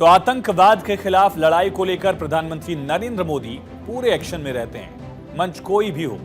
तो आतंकवाद के खिलाफ लड़ाई को लेकर प्रधानमंत्री नरेंद्र मोदी पूरे एक्शन में रहते हैं। मंच कोई भी हो,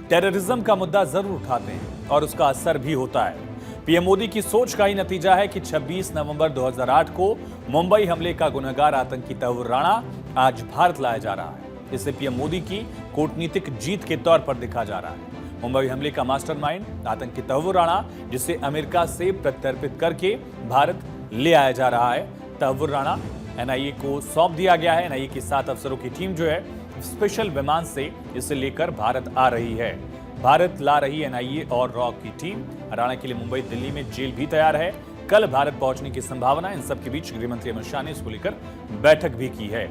टेररिज्म का मुद्दा जरूर उठाते हैं और उसका असर भी होता है। पीएम मोदी की सोच का ही नतीजा है कि 26 नवंबर 2008 को मुंबई हमले का गुनहगार आतंकी तहव्वुर राणा आज भारत लाया जा रहा है। इसे पीएम मोदी की कूटनीतिक जीत के तौर पर देखा जा रहा है। मुंबई हमले का मास्टरमाइंड आतंकी तहव्वुर राणा, जिसे अमेरिका से प्रत्यर्पित करके भारत ले आया जा रहा है। तहव्वुर राणा एनआईए को सौंप दिया गया है। एनआईए की 7 अफसरों की टीम जो है स्पेशल विमान से इसे लेकर भारत आ रही है। भारत ला रही एनआईए और रॉ की टीम राणा के लिए मुंबई दिल्ली में जेल भी तैयार है। कल भारत पहुंचने की संभावना। इन सब के बीच गृहमंत्री अमित शाह ने इसको लेकर बैठक भी की है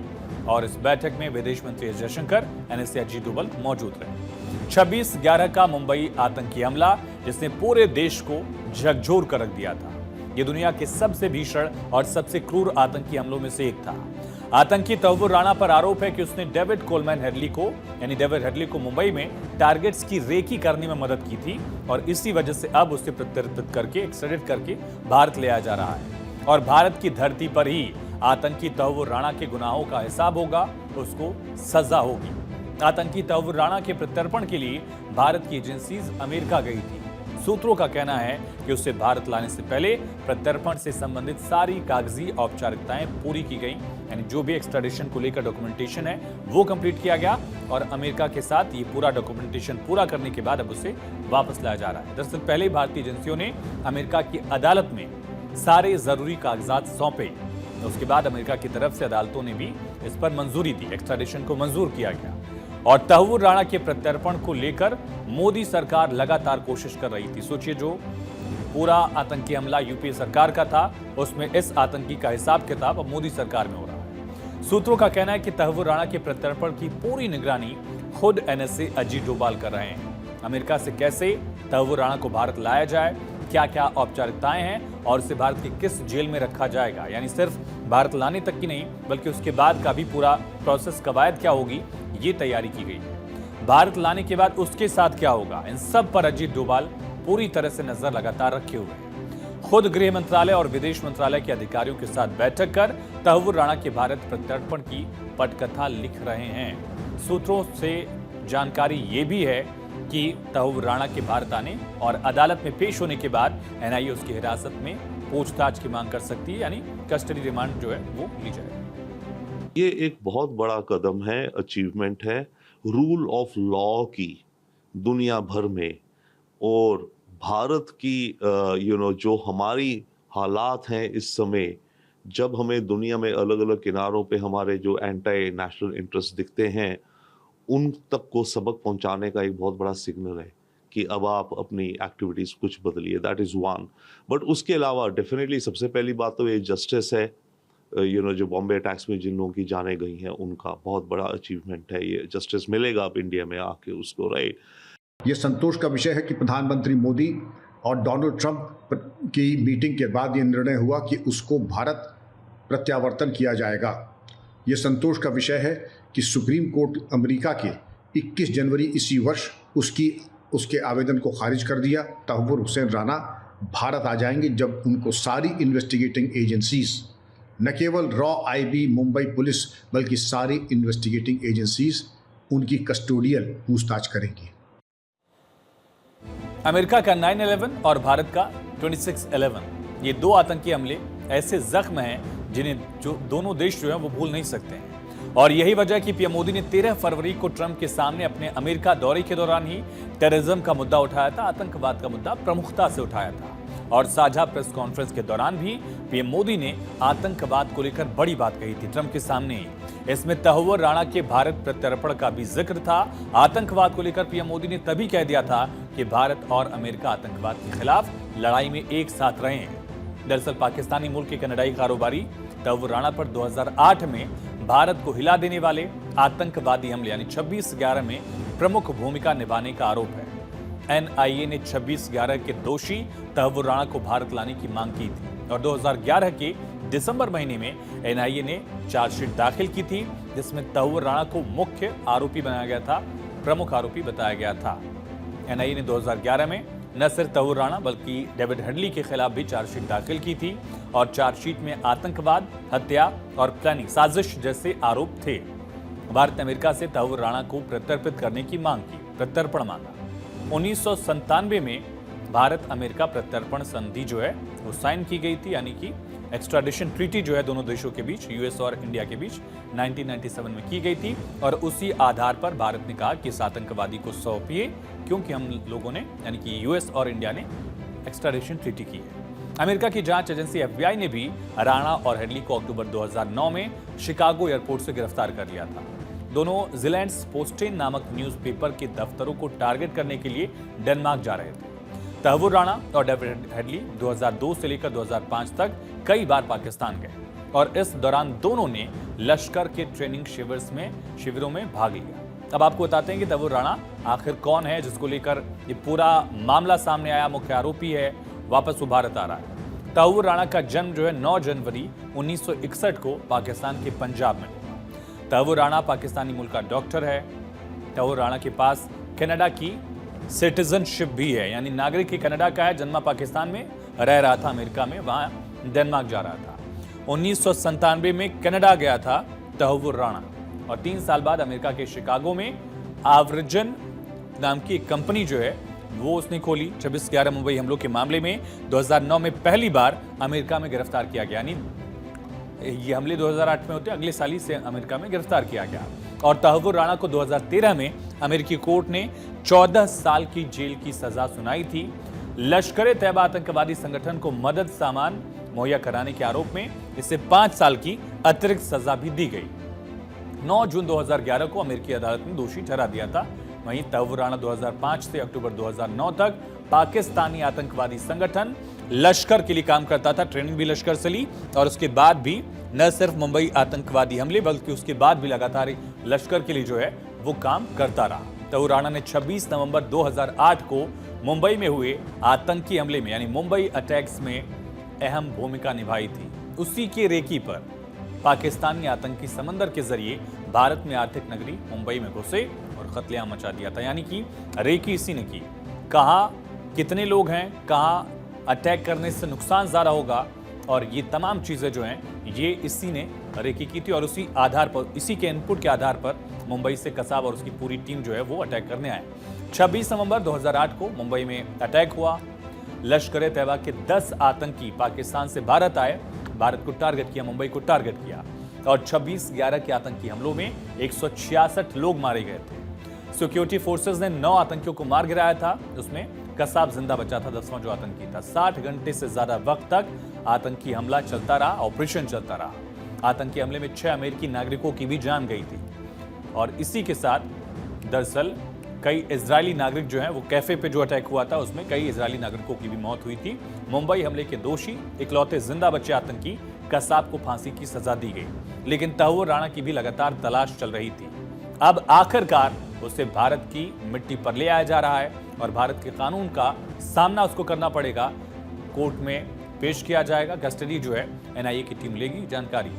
और इस बैठक में विदेश मंत्री एस जयशंकर, एनएसए अजीत डोभाल मौजूद रहे। 26/11 का मुंबई आतंकी हमला, जिसने पूरे देश को झकझोर कर रख दिया था। यह दुनिया के सबसे भीषण और सबसे क्रूर आतंकी हमलों में से एक था। आतंकी तहव्वुर राणा पर आरोप है कि उसने डेविड कोलमैन हेडली को मुंबई में टारगेट्स की रेकी करने में मदद की थी और इसी वजह से अब उसे प्रत्यर्पित करके एक्स्ट्राडिट करके भारत ले आया जा रहा है और भारत की धरती पर ही आतंकी तहव्वुर राणा के गुनाहों का हिसाब होगा, उसको सजा होगी। आतंकी तहव्वुर राणा के प्रत्यर्पण के लिए भारत की एजेंसीज अमेरिका गई थी। सूत्रों का कहना है कि उसे भारत लाने से पहले प्रत्यर्पण से संबंधित सारी कागजी औपचारिकताएं पूरी की गई, यानी जो भी एक्स्ट्राडिशन को लेकर डॉक्यूमेंटेशन है वो कंप्लीट किया गया और अमेरिका के साथ ये पूरा डॉक्यूमेंटेशन पूरा करने के बाद अब उसे वापस लाया जा रहा है। दरअसल पहले ही भारतीय एजेंसियों ने अमेरिका की अदालत में सारे जरूरी कागजात सौंपे। उसके बाद अमेरिका की तरफ से अदालतों ने भी इस पर मंजूरी दी, एक्स्ट्राडिशन को मंजूर किया गया और तहव्वुर राणा के प्रत्यर्पण को लेकर मोदी सरकार लगातार कोशिश कर रही थी। सोचिए, जो पूरा आतंकी हमला यूपीए सरकार का था, उसमें इस आतंकी का हिसाब किताब अब मोदी सरकार में हो रहा है। सूत्रों का कहना है कि तहव्वुर राणा के प्रत्यर्पण की पूरी निगरानी खुद एनएसए अजीत डोभाल कर रहे हैं। अमेरिका से कैसे तहव्वुर राणा को भारत लाया जाए, क्या क्या औपचारिकताएं हैं और उसे भारत की किस जेल में रखा जाएगा, यानी सिर्फ भारत लाने तक की नहीं बल्कि उसके बाद का भी पूरा प्रोसेस, कवायद क्या होगी, ये तैयारी की गई है। भारत लाने के बाद उसके साथ क्या होगा, इन सब पर अजीत डोभाल पूरी तरह से नजर लगातार रखे हुए हैं। खुद गृह मंत्रालय और विदेश मंत्रालय के अधिकारियों के साथ बैठक कर तहव्वुर राणा के भारत प्रत्यर्पण की पटकथा लिख रहे हैं। सूत्रों से जानकारी ये भी है कि तहव्वुर राणा के भारत आने और अदालत में पेश होने के बाद एनआईए उसकी हिरासत में पूछताछ की मांग कर सकती है, यानी कस्टडी रिमांड जो है वो ली जाएगी। ये एक बहुत बड़ा कदम है, अचीवमेंट है रूल ऑफ लॉ की दुनिया भर में और भारत की जो हमारी हालात हैं इस समय, जब हमें दुनिया में अलग अलग किनारों पे हमारे जो एंटी नेशनल इंटरेस्ट दिखते हैं, उन तक को सबक पहुंचाने का एक बहुत बड़ा सिग्नल है कि अब आप अपनी एक्टिविटीज़ कुछ बदलिए। That is one. बट उसके अलावा डेफिनेटली सबसे पहली बात तो ये जस्टिस है। जो बॉम्बे अटैक्स में जिन लोगों की जानें गई हैं, उनका बहुत बड़ा अचीवमेंट है। ये जस्टिस मिलेगा अब इंडिया में आके उसको, राइट। ये संतोष का विषय है कि प्रधानमंत्री मोदी और डोनाल्ड ट्रंप की मीटिंग के बाद ये निर्णय हुआ कि उसको भारत प्रत्यावर्तन किया जाएगा। ये संतोष का विषय है कि सुप्रीम कोर्ट अमेरिका के 21 जनवरी इसी वर्ष उसके आवेदन को खारिज कर दिया। तहव्वुर हुसैन राणा भारत आ जाएंगे जब उनको सारी इन्वेस्टिगेटिंग एजेंसीज, न केवल रॉ, आईबी, मुंबई पुलिस, बल्कि सारी इन्वेस्टिगेटिंग एजेंसीज उनकी कस्टोडियल पूछताछ करेंगी। अमेरिका का 9/11 और भारत का 26/11, ये दो आतंकी हमले ऐसे जख्म हैं जिन्हें जो दोनों देश जो हैं वो भूल नहीं सकते हैं और यही वजह है कि पीएम मोदी ने 13 फरवरी को ट्रंप के सामने अपने अमेरिका दौरे के दौरान ही टेररिज्म का मुद्दा उठाया था, आतंकवाद का मुद्दा प्रमुखता से उठाया था और साझा प्रेस कॉन्फ्रेंस के दौरान भी पीएम मोदी ने आतंकवाद को लेकर बड़ी बात कही थी ट्रंप के सामने ही। इसमें तहव्वुर राणा के भारत प्रत्यर्पण का भी जिक्र था। आतंकवाद को लेकर पीएम मोदी ने तभी कह दिया था कि भारत और अमेरिका आतंकवाद के खिलाफ लड़ाई में एक साथ रहे हैं। दरअसल पाकिस्तानी मूल के कनाडाई कारोबारी तहव्वुर राणा पर 2008 में भारत को हिला देने वाले आतंकवादी हमले यानी 26/11 में प्रमुख भूमिका निभाने का आरोप है। एनआईए ने 26/11 के दोषी तहव्वुर राणा को भारत लाने की मांग की थी और 2011 के दिसंबर महीने में एनआईए ने चार्जशीट दाखिल की थी, जिसमें तहव्वुर राणा को मुख्य आरोपी बनाया गया था, प्रमुख आरोपी बताया गया था। एनआईए ने 2011 में न सिर्फ तहव्वुर राणा बल्कि डेविड हेडली के खिलाफ भी चार्जशीट दाखिल की थी और चार्जशीट में आतंकवाद, हत्या और प्लानिंग, साजिश जैसे आरोप थे। भारत ने अमेरिका से तहव्वुर राणा को प्रत्यर्पित करने की मांग की, प्रत्यर्पण मांगा। 1997 में भारत अमेरिका प्रत्यर्पण संधि जो है वो साइन की गई थी, यानी कि एक्स्ट्राडिशन ट्रीटी जो है दोनों देशों के बीच, यूएस और इंडिया के बीच 1997 में की गई थी। और उसी आधार पर भारत ने कहा कि इस आतंकवादी को सौंपिए, क्योंकि हम लोगों ने यानी कि यूएस और इंडिया ने एक्स्ट्राडिशन ट्रीटी की है। अमेरिका की जांच एजेंसी एफबीआई ने भी राणा और हेडली को अक्टूबर 2009 में शिकागो एयरपोर्ट से गिरफ्तार कर लिया था। दोनों ज़ीलैंड्स पोस्टेन नामक न्यूज़पेपर के दफ्तरों को टारगेट करने के लिए डेनमार्क जा रहे थे। तहव्वुर राणा और डेविड हेडली 2002 से लेकर 2005 तक कई बार पाकिस्तान गए और इस दौरान दोनों ने लश्कर के ट्रेनिंग शिविरों में भाग लिया। अब आपको बताते हैं कि तहव्वुर राणा आखिर कौन है, जिसको लेकर ये पूरा मामला सामने आया, मुख्य आरोपी है, वापस वो भारत आ रहा है। तहव्वुर राणा का जन्म जो है 9 जनवरी 1961 को पाकिस्तान के पंजाब में। तहव्वुर राणा पाकिस्तानी मूल का डॉक्टर है। तहव्वुर राणा के पास कनाडा की सिटीजनशिप भी है, यानी नागरिक ही कनाडा का है, जन्मा पाकिस्तान में, रह रहा था अमेरिका में, वहां डेनमार्क जा रहा था। 1997 में कनाडा गया था तहव्वुर राणा और 3 साल बाद अमेरिका के शिकागो में आवरजन नाम की एक कंपनी जो है वो उसने खोली। 26/11 मुंबई हमलों के मामले में 2009 में पहली बार अमेरिका में गिरफ्तार किया गया, यानी ये हमले 2008 में होते, अगले साल ही से अमेरिका में गिरफ्तार किया गया। और तहव्वुर राणा को 2013 में अमेरिकी कोर्ट ने 14 साल की जेल की सजा सुनाई थी। लश्कर-ए-तैयबा आतंकवादी संगठन को मदद सामान मुहैया कराने के आरोप में इसे 5 साल की अतिरिक्त सजा भी दी गई। 9 जून 2011 को अमेरिकी अदालत ने दोषी ठहरा दिया था। वहीं तहव्वुर राणा 2005 से अक्टूबर 2009 तक पाकिस्तानी आतंकवादी संगठन लश्कर के लिए काम करता था, ट्रेनिंग भी लश्कर से ली और उसके बाद भी न सिर्फ मुंबई आतंकवादी हमले बल्कि उसके बाद भी लगातार लश्कर के लिए जो है वो काम करता रहा। तहव्वुर राणा ने 26 नवंबर 2008 को मुंबई में हुए आतंकी हमले में यानी मुंबई अटैक्स में अहम भूमिका निभाई थी। उसी के रेकी पर पाकिस्तानी आतंकी समंदर के जरिए भारत में आर्थिक नगरी मुंबई में घुसे और कत्लेआम मचा दिया था, यानी कि रेकी इसी ने की। कहाँ कितने लोग हैं, कहाँ अटैक करने से नुकसान ज़्यादा होगा, और ये तमाम चीज़ें जो हैं ये इसी ने रेकी की थी और उसी आधार पर, इसी के इनपुट के आधार पर मुंबई से कसाब और उसकी पूरी टीम जो है वो अटैक करने आए। 26 नवंबर 2008 को मुंबई में अटैक हुआ। लश्कर-ए-तैयबा के 10 आतंकी पाकिस्तान से भारत आए, भारत को टारगेट किया, मुंबई को टारगेट किया और 26/11 के आतंकी हमलों में 166 लोग मारे गए थे। सिक्योरिटी फोर्सेस ने 9 आतंकियों को मार गिराया था, उसमें कसाब जिंदा बचा था, 10वां जो आतंकी था। 60 घंटे से ज्यादा वक्त तक आतंकी हमला चलता रहा, ऑपरेशन चलता रहा। आतंकी हमले में 6 अमेरिकी नागरिकों की भी जान गई थी और इसी के साथ दरअसल कई इजरायली नागरिक जो हैं वो कैफे पे जो अटैक हुआ था उसमें कई इजरायली नागरिकों की भी मौत हुई थी। मुंबई हमले के दोषी इकलौते जिंदा बचे आतंकी कसाब को फांसी की सजा दी गई, लेकिन तहव्वुर राणा की भी लगातार तलाश चल रही थी। अब आखिरकार उसे भारत की मिट्टी पर ले आया जा रहा है और भारत के कानून का सामना उसको करना पड़ेगा, कोर्ट में पेश किया जाएगा। कस्टडी जो है एनआईए की टीम लेगी। जानकारी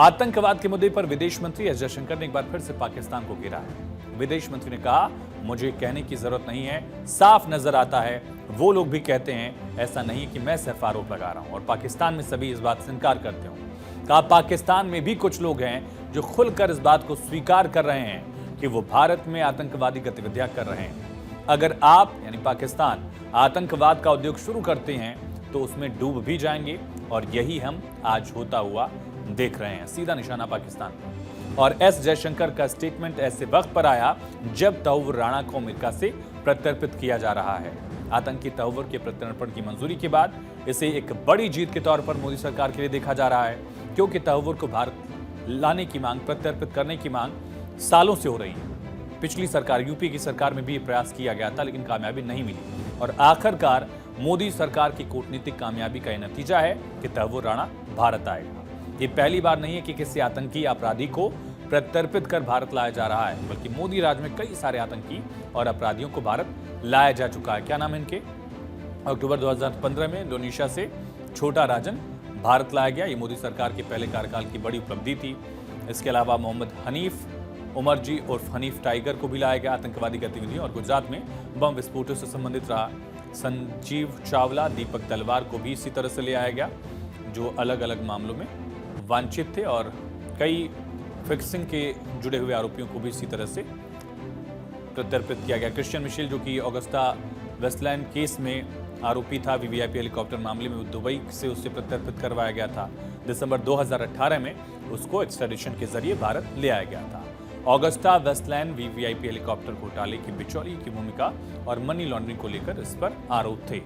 आतंकवाद के मुद्दे पर विदेश मंत्री एस जयशंकर ने एक बार फिर से पाकिस्तान को घेरा है। विदेश मंत्री ने कहा, मुझे कहने की जरूरत नहीं है, साफ नजर आता है, वो लोग भी कहते हैं, ऐसा नहीं है कि मैं सिर्फ आरोप लगा रहा हूं और पाकिस्तान में सभी इस बात से इनकार करते हो। कहा, पाकिस्तान में भी कुछ लोग हैं जो खुलकर इस बात को स्वीकार कर रहे हैं कि वो भारत में आतंकवादी गतिविधियां कर रहे हैं। अगर आप यानी पाकिस्तान आतंकवाद का उद्योग शुरू करते हैं तो उसमें डूब भी जाएंगे और यही हम आज होता हुआ देख रहे हैं। सीधा निशाना पाकिस्तान पर। और एस जयशंकर का स्टेटमेंट ऐसे वक्त पर आया जब तहव्वुर राणा को अमेरिका से प्रत्यर्पित किया जा रहा है। आतंकी तहव्वुर के प्रत्यर्पण की मंजूरी के बाद इसे एक बड़ी जीत के तौर पर मोदी सरकार के लिए देखा जा रहा है, क्योंकि तहव्वुर को भारत लाने की मांग, प्रत्यर्पित करने की मांग सालों से हो रही है। पिछली सरकार, यूपी की सरकार में भी ये प्रयास किया गया था लेकिन कामयाबी नहीं मिली और आखिरकार मोदी सरकार की कूटनीतिक कामयाबी का यह नतीजा है कि तहव्वुर राणा भारत आएगा। ये पहली बार नहीं है कि किसी आतंकी अपराधी को प्रत्यर्पित कर भारत लाया जा रहा है, बल्कि मोदी राज में कई सारे आतंकी और अपराधियों को भारत लाया जा चुका है। क्या नाम है इनके? अक्टूबर 2015 में इंडोनेशिया से छोटा राजन भारत लाया गया। ये मोदी सरकार के पहले कार्यकाल की बड़ी उपलब्धि थी। इसके अलावा मोहम्मद हनीफ उमर जी उर्फ हनीफ टाइगर को भी लाया गया आतंकवादी गतिविधियों और गुजरात में बम विस्फोटों से संबंधित रहा। संजीव चावला, दीपक तलवार को भी इसी तरह से ले आया गया। जो अलग अलग मामलों में वांछित थे और कई फिक्सिंग के जुड़े हुए आरोपियों को भी इसी तरह से प्रत्यर्पित किया गया। क्रिश्चियन मिशेल जो कि ऑगस्टा वेस्टलैंड केस में आरोपी था, वीवीआईपी हेलीकॉप्टर मामले में दुबई से उससे प्रत्यर्पित करवाया गया था। दिसंबर 2018 में उसको एक्स्ट्राडिशन के जरिए भारत ले आया गया था। ऑगस्टा वेस्टलैंड वीवीआईपी हेलीकॉप्टर घोटाले की बिचौलिए की भूमिका और मनी लॉन्ड्रिंग को लेकर इस पर आरोप थे।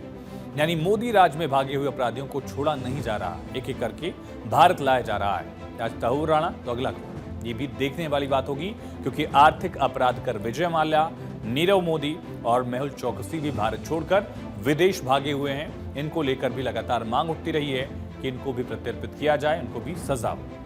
यानी मोदी राज में भागे हुए अपराधियों को छोड़ा नहीं जा रहा, एक एक करके भारत लाया जा रहा है। आज ताहूर राणा तो अगला कौन, ये भी देखने वाली बात होगी, क्योंकि आर्थिक अपराध कर विजय माल्या, नीरव मोदी और मेहुल चौकसी भी भारत छोड़कर विदेश भागे हुए हैं। इनको लेकर भी लगातार मांग उठती रही है कि इनको भी प्रत्यर्पित किया जाए, इनको भी सजा हो।